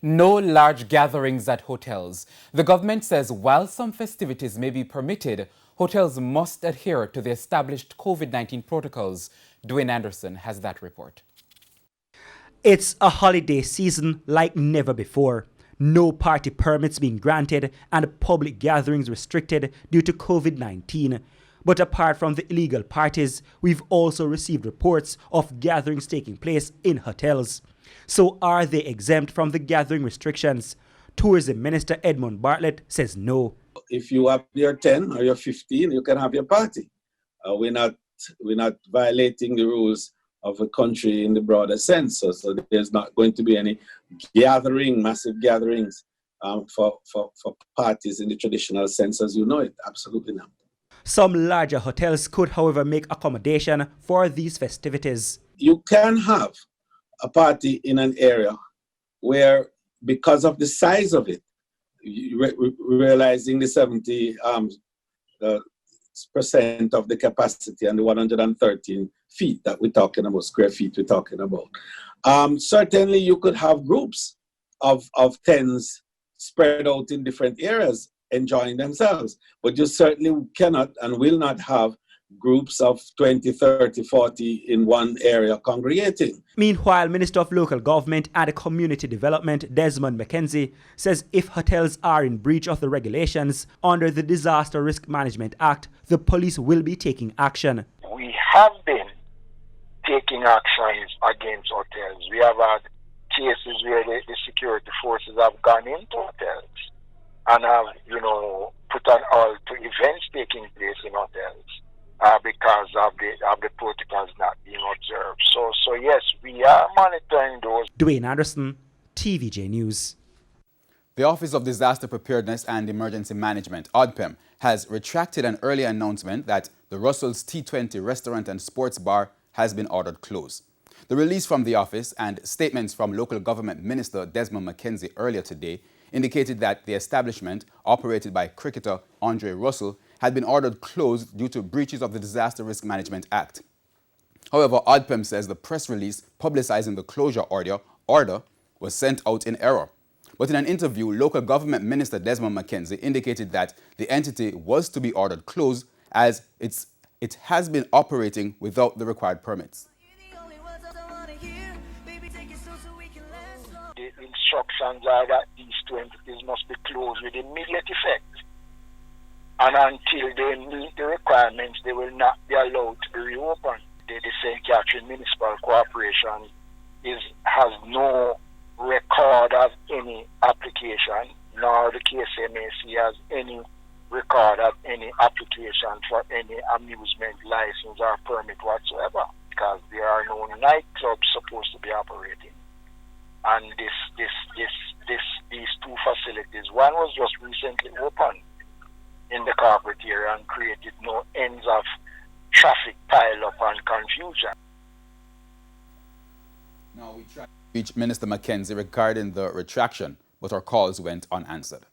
No large gatherings at hotels. The government says while some festivities may be permitted, hotels must adhere to the established COVID-19 protocols. Dwayne Anderson has that report. It's a holiday season like never before. No party permits being granted and public gatherings restricted due to COVID-19. But apart from the illegal parties, we've also received reports of gatherings taking place in hotels. So are they exempt from the gathering restrictions? Tourism Minister Edmund Bartlett says no. If you have your 10 or your 15, you can have your party. We're not violating the rules of a country in the broader sense. So there's not going to be any massive gatherings for parties in the traditional sense as you know it. Absolutely not. Some larger hotels could, however, make accommodation for these festivities. You can have a party in an area where, because of the size of it, realizing the 70% of the capacity and the 113 feet that we're talking about, square feet we're talking about. Certainly you could have groups of tens spread out in different areas enjoying themselves, but you certainly cannot and will not have groups of 20, 30, 40 in one area congregating. Meanwhile, Minister of Local Government and Community Development Desmond McKenzie says if hotels are in breach of the regulations under the Disaster Risk Management Act, the police will be taking action. We have been taking actions against hotels. We have had cases where the security forces have gone into hotels and have, put an halt to events taking place in hotels. Because of the protocols not being observed. So yes, we are monitoring those. Dwayne Anderson, TVJ News. The Office of Disaster Preparedness and Emergency Management, ODPEM, has retracted an earlier announcement that the Russell's T20 restaurant and sports bar has been ordered closed. The release from the office and statements from Local Government Minister Desmond McKenzie earlier today indicated that the establishment, operated by cricketer Andre Russell, had been ordered closed due to breaches of the Disaster Risk Management Act. However, ODPEM says the press release publicizing the closure order was sent out in error. But in an interview, Local Government Minister Desmond McKenzie indicated that the entity was to be ordered closed as it has been operating without the required permits. The instructions are that these two entities must be closed with immediate effect. And until they meet the requirements, they will not be allowed to be reopened. The St. Catherine Municipal Corporation has no record of any application, nor the KSMAC has any record of any application for any amusement license or permit whatsoever, because there are no nightclubs supposed to be operating. And these two facilities, one was just recently opened in the corporate area and created no ends of traffic pile-up and confusion. Now we tried to reach Minister McKenzie regarding the retraction, but our calls went unanswered.